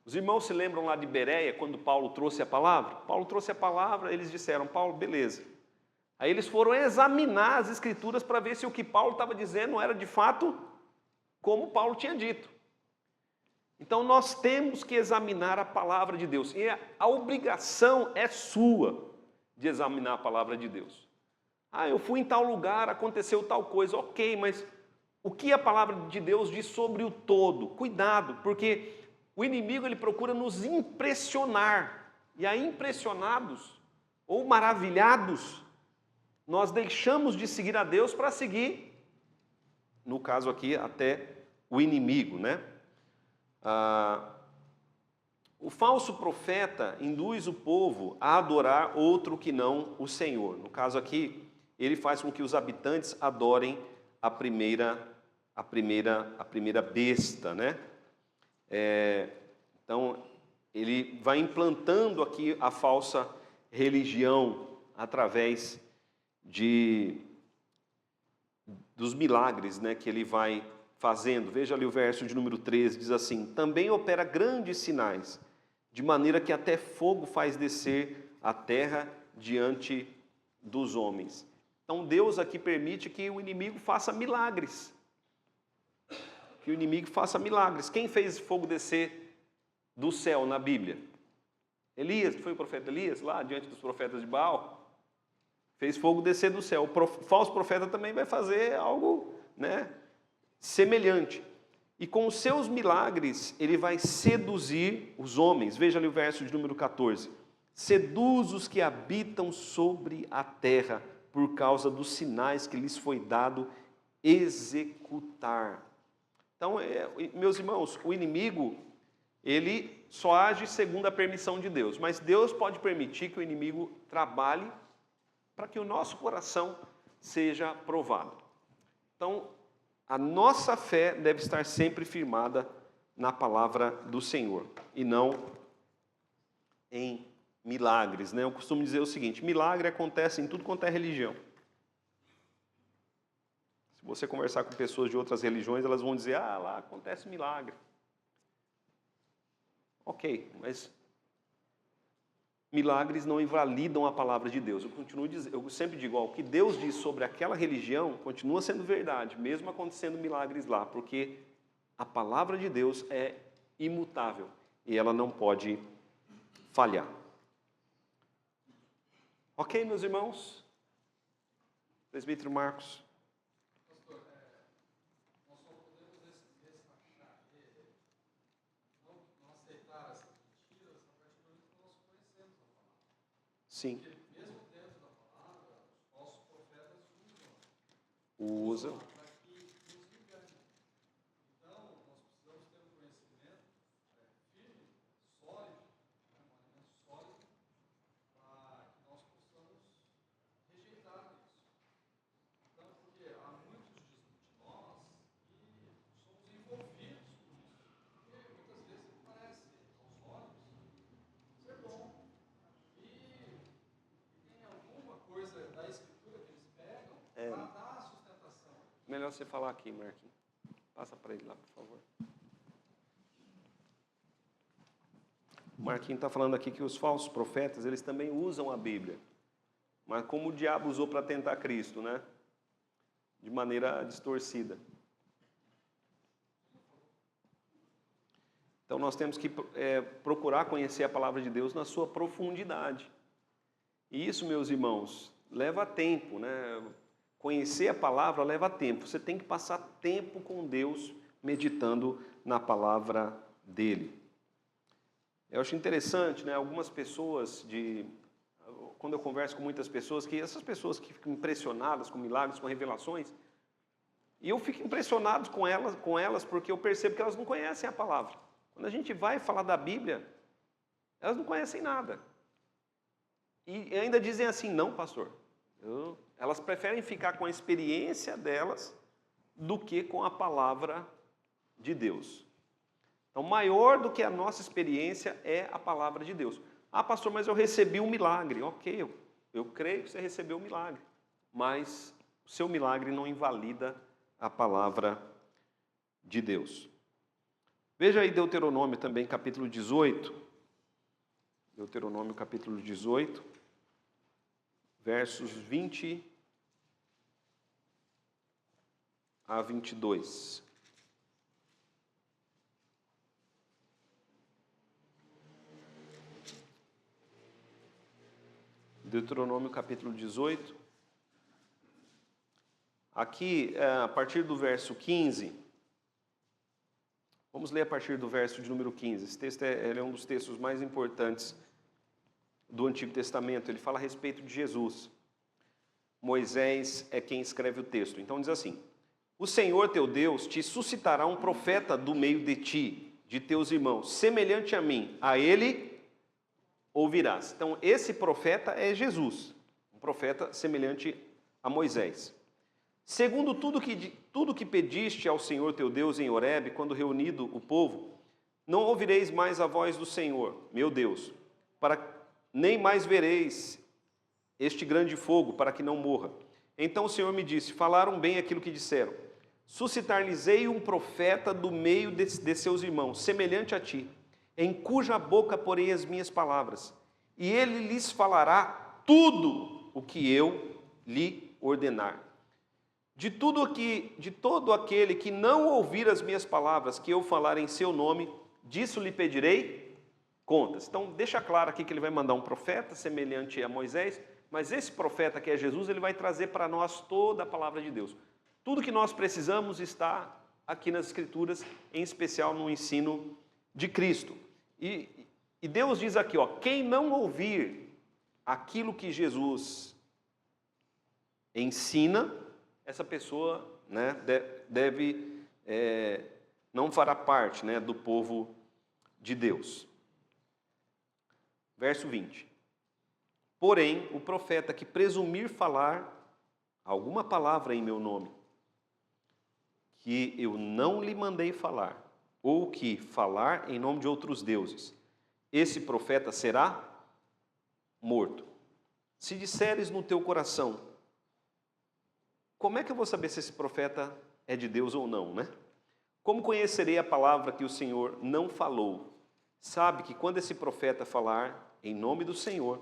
Os irmãos se lembram lá de Bereia, quando Paulo trouxe a palavra? Paulo trouxe a palavra, eles disseram, Paulo, beleza. Aí eles foram examinar as escrituras para ver se o que Paulo estava dizendo era de fato como Paulo tinha dito. Então, nós temos que examinar a palavra de Deus. E a obrigação é sua de examinar a palavra de Deus. Ah, eu fui em tal lugar, aconteceu tal coisa. Ok, mas o que a palavra de Deus diz sobre o todo? Cuidado, porque o inimigo ele procura nos impressionar. E aí, impressionados ou maravilhados, nós deixamos de seguir a Deus para seguir, no caso aqui, até o inimigo, né? O falso profeta induz o povo a adorar outro que não o Senhor. No caso aqui, ele faz com que os habitantes adorem a primeira besta, né? Então, ele vai implantando aqui a falsa religião através dos milagres, né, que ele vai fazendo. Veja ali o verso de número 13, diz assim: também opera grandes sinais, de maneira que até fogo faz descer a terra diante dos homens. Então Deus aqui permite que o inimigo faça milagres. Que o inimigo faça milagres. Quem fez fogo descer do céu na Bíblia? Elias, foi o profeta Elias, lá diante dos profetas de Baal. Fez fogo descer do céu. O falso profeta também vai fazer algo, né, semelhante. E com os seus milagres, ele vai seduzir os homens. Veja ali o verso de número 14. Seduz os que habitam sobre a terra, por causa dos sinais que lhes foi dado executar. Então, meus irmãos, o inimigo, ele só age segundo a permissão de Deus. Mas Deus pode permitir que o inimigo trabalhe para que o nosso coração seja provado. Então, a nossa fé deve estar sempre firmada na palavra do Senhor e não em milagres, né? Eu costumo dizer o seguinte: milagre acontece em tudo quanto é religião. Se você conversar com pessoas de outras religiões, elas vão dizer: ah, lá acontece milagre. Ok, mas milagres não invalidam a palavra de Deus. Eu sempre digo, o que Deus diz sobre aquela religião continua sendo verdade, mesmo acontecendo milagres lá, porque a palavra de Deus é imutável e ela não pode falhar. Ok, meus irmãos? Presbítero Marcos. Pastor, nós só podemos destacar não aceitar essas mentiras a partir do momento que nós conhecemos a palavra. Sim. Porque mesmo dentro da palavra, os falsos profetas usam para que nos engane. Então, nós precisamos ter um conhecimento firme, sólido, um alimento sólido, para que nós possamos rejeitar isso. Então, porque há muitos de nós que somos envolvidos com isso. Porque muitas vezes parece aos olhos ser bom. E tem alguma coisa da Escritura que eles pegam para dar a sustentação. Melhor você falar aqui, Marquinhos. Passa para ele lá, por favor. O Marquinhos está falando aqui que os falsos profetas, eles também usam a Bíblia. Mas como o diabo usou para tentar Cristo, né? De maneira distorcida. Então nós temos que procurar conhecer a palavra de Deus na sua profundidade. E isso, meus irmãos, leva tempo, né? Conhecer a palavra leva tempo. Você tem que passar tempo com Deus meditando na palavra dele. Eu acho interessante, né? Algumas pessoas quando eu converso com muitas pessoas, que essas pessoas que ficam impressionadas com milagres, com revelações, e eu fico impressionado com elas porque eu percebo que elas não conhecem a palavra. Quando a gente vai falar da Bíblia, elas não conhecem nada. E ainda dizem assim: não, pastor, elas preferem ficar com a experiência delas do que com a palavra de Deus. Então, maior do que a nossa experiência é a palavra de Deus. Ah, pastor, mas eu recebi um milagre. Ok, eu creio que você recebeu um milagre. Mas o seu milagre não invalida a palavra de Deus. Veja aí Deuteronômio também, capítulo 18. Deuteronômio, capítulo 18, versos 20 a 22. Deuteronômio capítulo 18. Aqui, a partir do verso 15, vamos ler a partir do verso de número 15. Esse texto é um dos textos mais importantes do Antigo Testamento. Ele fala a respeito de Jesus. Moisés é quem escreve o texto. Então diz assim: o Senhor teu Deus te suscitará um profeta do meio de ti, de teus irmãos, semelhante a mim. A ele ouvirás. Então esse profeta é Jesus, um profeta semelhante a Moisés. Segundo tudo que pediste ao Senhor teu Deus em Horebe, quando reunido o povo, não ouvireis mais a voz do Senhor, meu Deus, nem mais vereis este grande fogo, para que não morra. Então o Senhor me disse: falaram bem aquilo que disseram. Suscitar-lhes-ei um profeta do meio de seus irmãos, semelhante a ti, em cuja boca porei as minhas palavras, e ele lhes falará tudo o que eu lhe ordenar. De todo aquele que não ouvir as minhas palavras, que eu falar em seu nome, disso lhe pedirei contas. Então deixa claro aqui que ele vai mandar um profeta semelhante a Moisés, mas esse profeta que é Jesus, ele vai trazer para nós toda a palavra de Deus. Tudo que nós precisamos está aqui nas Escrituras, em especial no ensino de Cristo. E Deus diz aqui, ó, quem não ouvir aquilo que Jesus ensina, essa pessoa, né, não fará parte, né, do povo de Deus. Verso 20. Porém, o profeta que presumir falar alguma palavra em meu nome, que eu não lhe mandei falar, ou que falar em nome de outros deuses, esse profeta será morto. Se disseres no teu coração, como é que eu vou saber se esse profeta é de Deus ou não, né? Como conhecerei a palavra que o Senhor não falou? Sabe que quando esse profeta falar em nome do Senhor,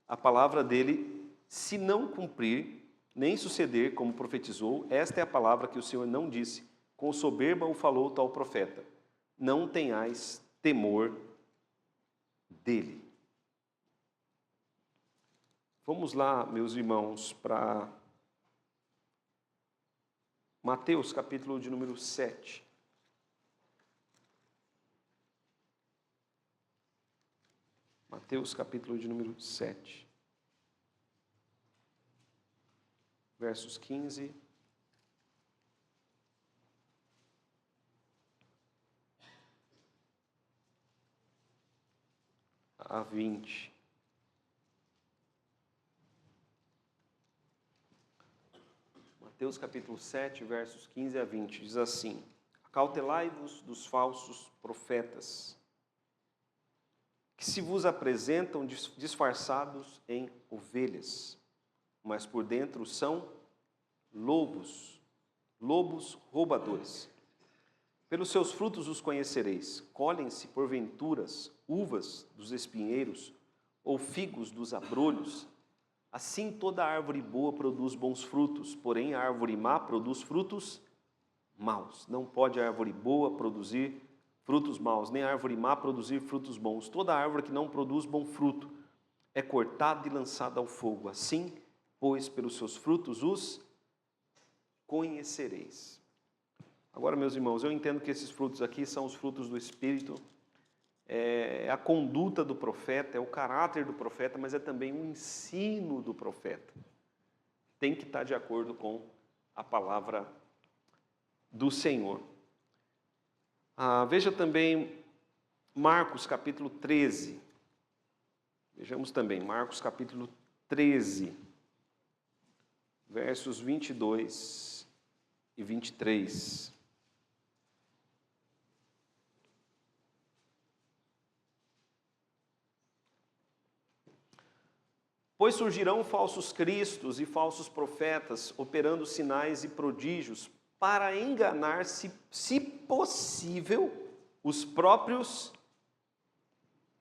a palavra dele, se não cumprir, nem suceder como profetizou, esta é a palavra que o Senhor não disse, com soberba o falou tal profeta. Não tenhais temor dele. Vamos lá, meus irmãos, para Mateus, capítulo de número 7. Mateus, capítulo de número 7. Versos 15 a 20. Mateus capítulo 7, versos 15 a 20, diz assim: acautelai-vos dos falsos profetas, que se vos apresentam disfarçados em ovelhas, mas por dentro são lobos roubadores. Pelos seus frutos os conhecereis. Colhem-se, porventuras, uvas dos espinheiros, ou figos dos abrolhos? Assim toda árvore boa produz bons frutos, porém a árvore má produz frutos maus. Não pode a árvore boa produzir frutos maus, nem a árvore má produzir frutos bons. Toda árvore que não produz bom fruto é cortada e lançada ao fogo. Assim, pois, pelos seus frutos os conhecereis. Agora, meus irmãos, eu entendo que esses frutos aqui são os frutos do Espírito, é a conduta do profeta, é o caráter do profeta, mas é também o ensino do profeta. Tem que estar de acordo com a palavra do Senhor. Veja também Marcos capítulo 13. Vejamos também Marcos capítulo 13, versos 22 e 23. Pois surgirão falsos cristos e falsos profetas, operando sinais e prodígios, para enganar, se possível, os próprios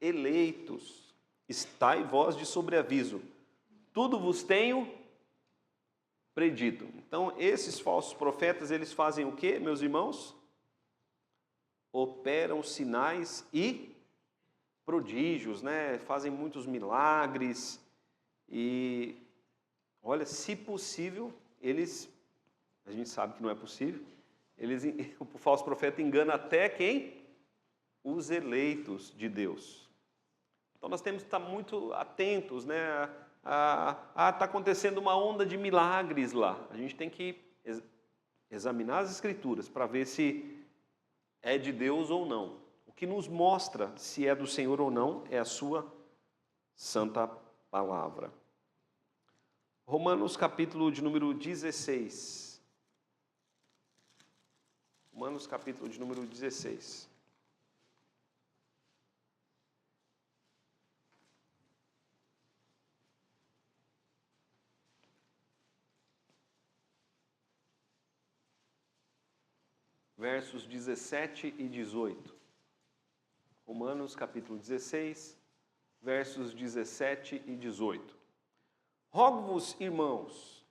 eleitos. Estai vós de sobreaviso, tudo vos tenho predito. Então, esses falsos profetas, eles fazem o quê, meus irmãos? Operam sinais e prodígios, né? Fazem muitos milagres. E, olha, se possível, a gente sabe que não é possível, o falso profeta engana até quem? Os eleitos de Deus. Então nós temos que estar muito atentos, né, está acontecendo uma onda de milagres lá. A gente tem que examinar as Escrituras para ver se é de Deus ou não. O que nos mostra se é do Senhor ou não é a sua santa palavra. Romanos capítulo de número 16. Romanos capítulo de número 16. Versos 17 e 18. Romanos capítulo 16, versos 17 e 18. Rogo-vos, irmãos,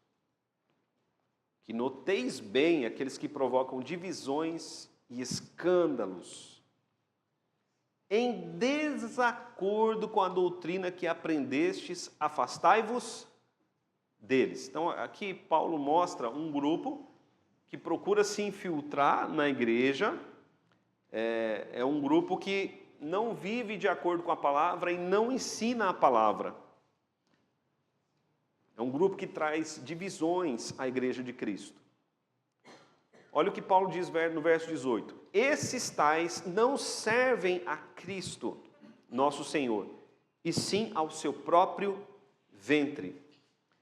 que noteis bem aqueles que provocam divisões e escândalos, em desacordo com a doutrina que aprendestes, afastai-vos deles. Então, aqui Paulo mostra um grupo que procura se infiltrar na igreja, é um grupo que não vive de acordo com a palavra e não ensina a palavra. É um grupo que traz divisões à igreja de Cristo. Olha o que Paulo diz no verso 18. Esses tais não servem a Cristo, nosso Senhor, e sim ao seu próprio ventre.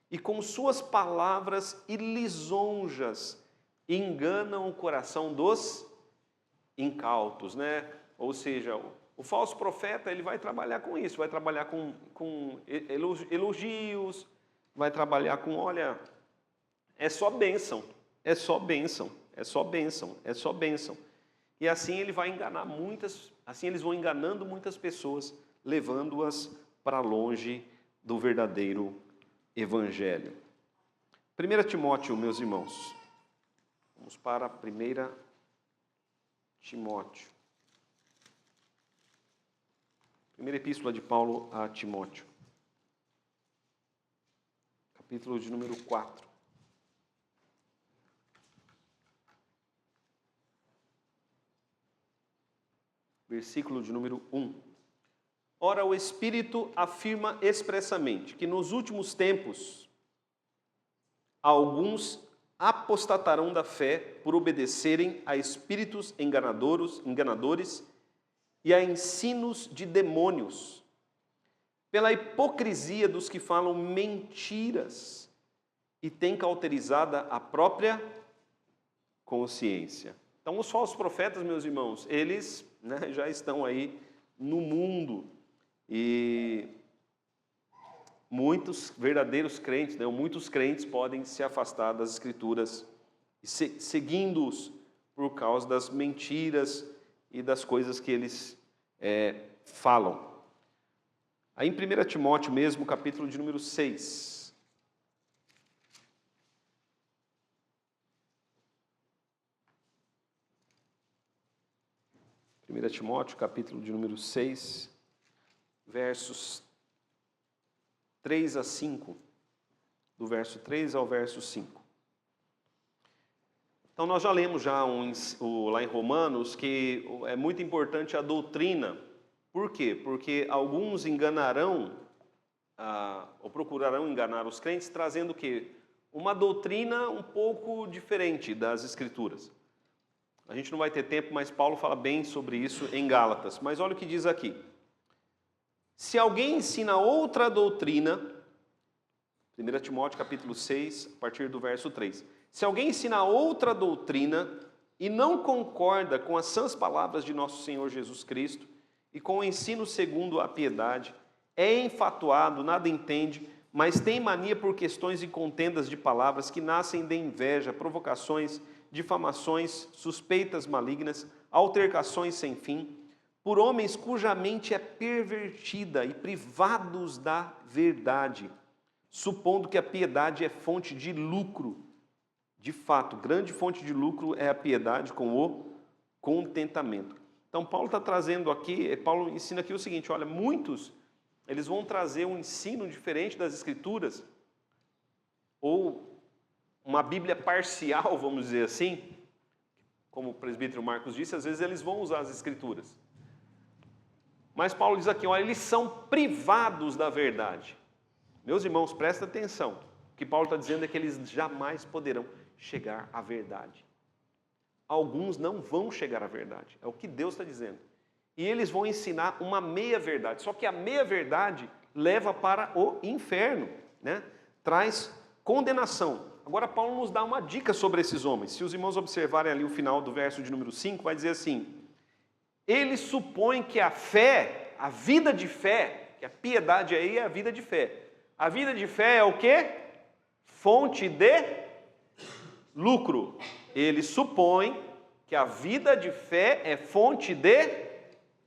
E com suas palavras e lisonjas enganam o coração dos incautos, né? Ou seja, o falso profeta ele vai trabalhar com isso, vai trabalhar com elogios, vai trabalhar com, olha, é só bênção, é só bênção, é só bênção, é só bênção. E assim ele vai enganar assim eles vão enganando muitas pessoas, levando-as para longe do verdadeiro evangelho. 1 Timóteo, meus irmãos. Vamos para 1 Timóteo. Primeira epístola de Paulo a Timóteo. Capítulo de número 4. Versículo de número 1. Ora, o Espírito afirma expressamente que nos últimos tempos alguns apostatarão da fé por obedecerem a espíritos enganadores e a ensinos de demônios, pela hipocrisia dos que falam mentiras e têm cauterizada a própria consciência. Então, os falsos profetas, meus irmãos, eles já estão aí no mundo e muitos verdadeiros crentes, muitos crentes podem se afastar das Escrituras, seguindo-os por causa das mentiras e das coisas que eles falam. Aí em 1 Timóteo mesmo, capítulo de número 6. Timóteo, capítulo de número 6, versos 3 a 5, do verso 3 ao verso 5. Então nós já lemos lá em Romanos que é muito importante a doutrina. Por quê? Porque alguns enganarão, ou procurarão enganar os crentes, trazendo o quê? Uma doutrina um pouco diferente das Escrituras. A gente não vai ter tempo, mas Paulo fala bem sobre isso em Gálatas. Mas olha o que diz aqui. Se alguém ensina outra doutrina, 1 Timóteo capítulo 6, a partir do verso 3. Se alguém ensina outra doutrina e não concorda com as sãs palavras de nosso Senhor Jesus Cristo e com o ensino segundo a piedade, é enfatuado, nada entende, mas tem mania por questões e contendas de palavras que nascem de inveja, provocações, difamações, suspeitas malignas, altercações sem fim, por homens cuja mente é pervertida e privados da verdade, supondo que a piedade é fonte de lucro. De fato, grande fonte de lucro é a piedade com o contentamento. Então, Paulo está trazendo aqui, Paulo ensina aqui o seguinte, olha, muitos, eles vão trazer um ensino diferente das Escrituras, ou uma Bíblia parcial, vamos dizer assim, como o presbítero Marcos disse, às vezes eles vão usar as Escrituras. Mas Paulo diz aqui, olha, eles são privados da verdade. Meus irmãos, presta atenção. O que Paulo está dizendo é que eles jamais poderão chegar à verdade. Alguns não vão chegar à verdade. É o que Deus está dizendo. E eles vão ensinar uma meia-verdade. Só que a meia-verdade leva para o inferno, né? Traz condenação. Agora Paulo nos dá uma dica sobre esses homens. Se os irmãos observarem ali o final do verso de número 5, vai dizer assim: eles supõem que a fé, a vida de fé, que a piedade aí é a vida de fé. A vida de fé é o quê? Fonte de lucro. Eles supõem que a vida de fé é fonte de...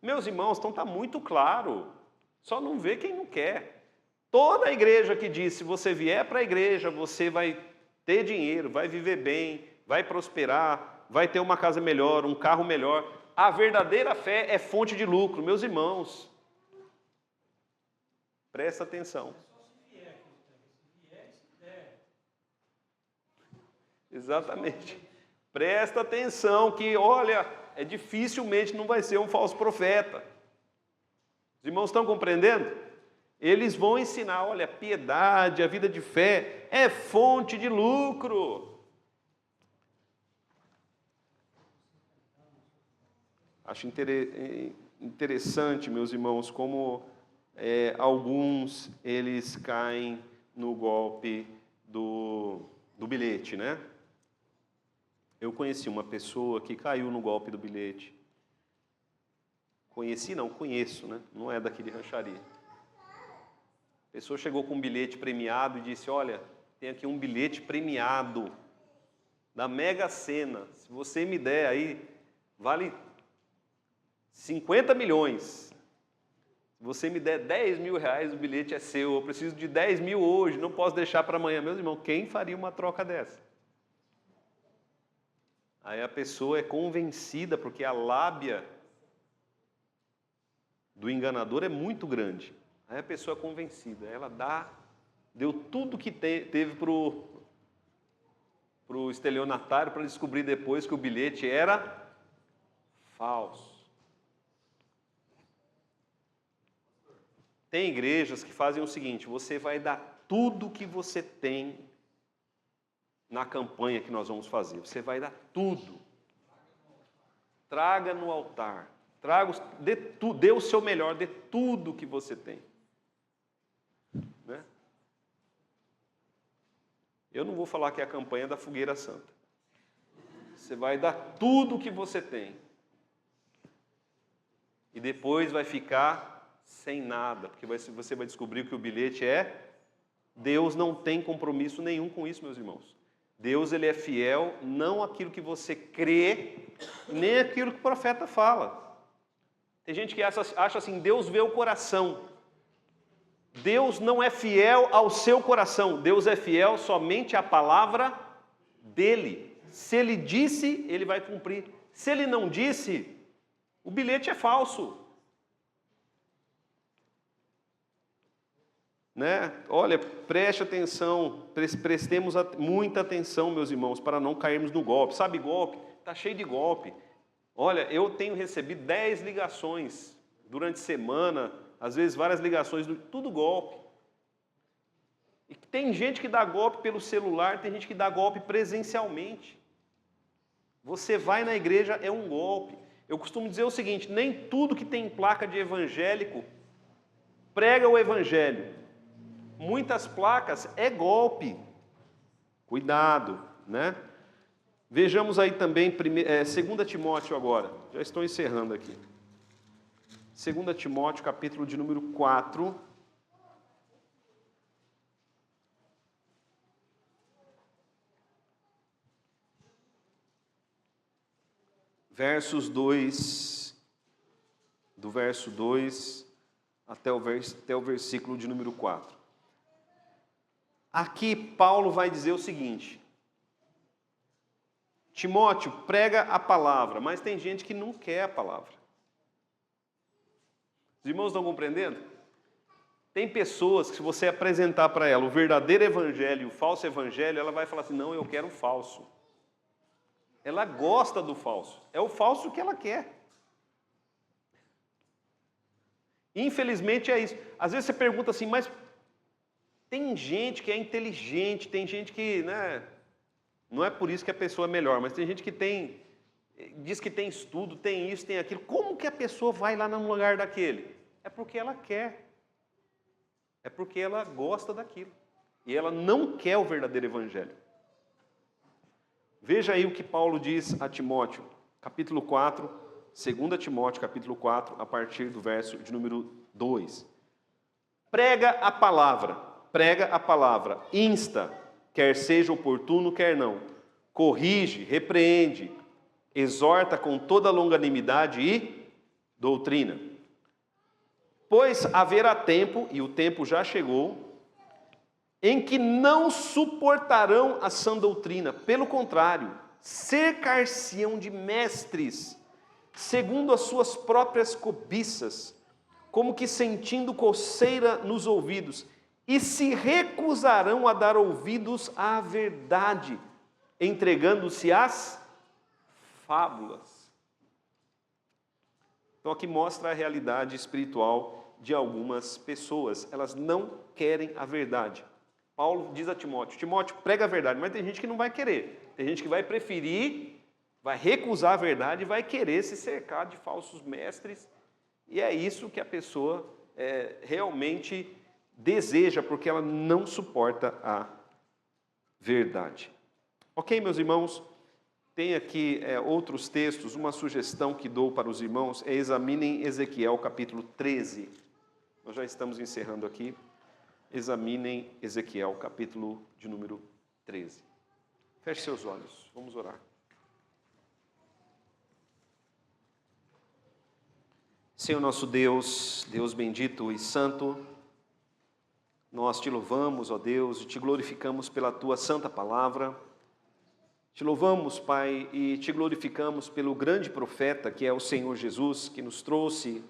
Meus irmãos, então está muito claro. Só não vê quem não quer. Toda a igreja que diz, se você vier para a igreja, você vai ter dinheiro, vai viver bem, vai prosperar, vai ter uma casa melhor, um carro melhor. A verdadeira fé é fonte de lucro. Meus irmãos, presta atenção. Exatamente. Presta atenção que, olha, dificilmente não vai ser um falso profeta. Os irmãos estão compreendendo? Eles vão ensinar, olha, a piedade, a vida de fé é fonte de lucro. Acho interessante, meus irmãos, como alguns eles caem no golpe do bilhete, né? Eu conheci uma pessoa que caiu no golpe do bilhete. Conheci não, conheço, né? Não é daqui de Rancharia. A pessoa chegou com um bilhete premiado e disse, olha, tem aqui um bilhete premiado da Mega Sena. Se você me der aí, vale 50 milhões. Se você me der 10 mil reais, o bilhete é seu. Eu preciso de 10 mil hoje, não posso deixar para amanhã. Meus irmãos, quem faria uma troca dessa? Aí a pessoa é convencida, porque a lábia do enganador é muito grande. Aí a pessoa é convencida, ela deu tudo que teve para o estelionatário para descobrir depois que o bilhete era falso. Tem igrejas que fazem o seguinte, você vai dar tudo que você tem na campanha que nós vamos fazer. Você vai dar tudo. Traga no altar. Dê o seu melhor, dê tudo que você tem. Né? Eu não vou falar que é a campanha da Fogueira Santa. Você vai dar tudo que você tem. E depois vai ficar sem nada, porque você vai descobrir que o bilhete é... Deus não tem compromisso nenhum com isso, meus irmãos. Deus, ele é fiel, não aquilo que você crê, nem aquilo que o profeta fala. Tem gente que acha assim, Deus vê o coração. Deus não é fiel ao seu coração. Deus é fiel somente à palavra dele. Se ele disse, ele vai cumprir. Se ele não disse, o bilhete é falso. Né? Olha, preste atenção, prestemos muita atenção, meus irmãos, para não cairmos no golpe. Sabe golpe? Está cheio de golpe. Olha, eu tenho recebido 10 ligações durante a semana, às vezes várias ligações, tudo golpe. E tem gente que dá golpe pelo celular, tem gente que dá golpe presencialmente. Você vai na igreja, é um golpe. Eu costumo dizer o seguinte, nem tudo que tem placa de evangélico prega o evangelho. Muitas placas é golpe. Cuidado, né? Vejamos aí também 2 Timóteo agora. Já estou encerrando aqui. 2 Timóteo, capítulo de número 4. Versos 2, do verso 2 até o versículo de número 4. Aqui Paulo vai dizer o seguinte, Timóteo, prega a palavra, mas tem gente que não quer a palavra. Os irmãos estão compreendendo? Tem pessoas que se você apresentar para ela o verdadeiro evangelho e o falso evangelho, ela vai falar assim, não, eu quero o falso. Ela gosta do falso, é o falso que ela quer. Infelizmente é isso. Às vezes você pergunta assim, mas Tem gente que é inteligente, tem gente que, né, não é por isso que a pessoa é melhor, mas tem gente que diz que tem estudo, tem isso, tem aquilo. Como que a pessoa vai lá num lugar daquele? É porque ela quer. É porque ela gosta daquilo. E ela não quer o verdadeiro evangelho. Veja aí o que Paulo diz a Timóteo, capítulo 4, 2 Timóteo, capítulo 4, a partir do verso de número 2. Prega a palavra, insta, quer seja oportuno, quer não. Corrige, repreende, exorta com toda longanimidade e doutrina. Pois haverá tempo, e o tempo já chegou, em que não suportarão a sã doutrina. Pelo contrário, cercar-se-ão de mestres, segundo as suas próprias cobiças, como que sentindo coceira nos ouvidos, e se recusarão a dar ouvidos à verdade, entregando-se às fábulas. Então aqui mostra a realidade espiritual de algumas pessoas. Elas não querem a verdade. Paulo diz a Timóteo, Timóteo, prega a verdade, mas tem gente que não vai querer. Tem gente que vai preferir, vai recusar a verdade e vai querer se cercar de falsos mestres. E é isso que a pessoa realmente deseja, porque ela não suporta a verdade. Ok, meus irmãos? Tem aqui outros textos. Uma sugestão que dou para os irmãos é examinem Ezequiel capítulo 13. Nós já estamos encerrando aqui. Examinem Ezequiel capítulo de número 13. Feche seus olhos, vamos orar. Senhor nosso Deus, Deus bendito e santo, nós te louvamos, ó Deus, e te glorificamos pela tua santa palavra. Te louvamos, Pai, e te glorificamos pelo grande profeta que é o Senhor Jesus, que nos trouxe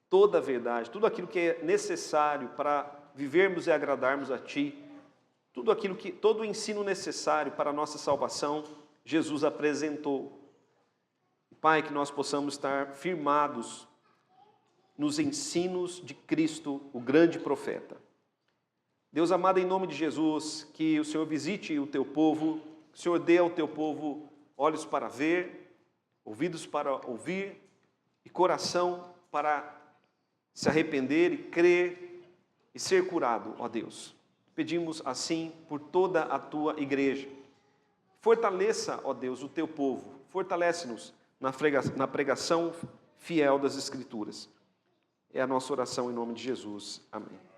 toda a verdade, tudo aquilo que é necessário para vivermos e agradarmos a Ti, todo o ensino necessário para a nossa salvação, Jesus apresentou. Pai, que nós possamos estar firmados nos ensinos de Cristo, o grande profeta. Deus amado, em nome de Jesus, que o Senhor visite o Teu povo, que o Senhor dê ao Teu povo olhos para ver, ouvidos para ouvir e coração para se arrepender e crer e ser curado, ó Deus. Pedimos assim por toda a Tua igreja. Fortaleça, ó Deus, o Teu povo. Fortalece-nos na pregação fiel das Escrituras. É a nossa oração em nome de Jesus. Amém.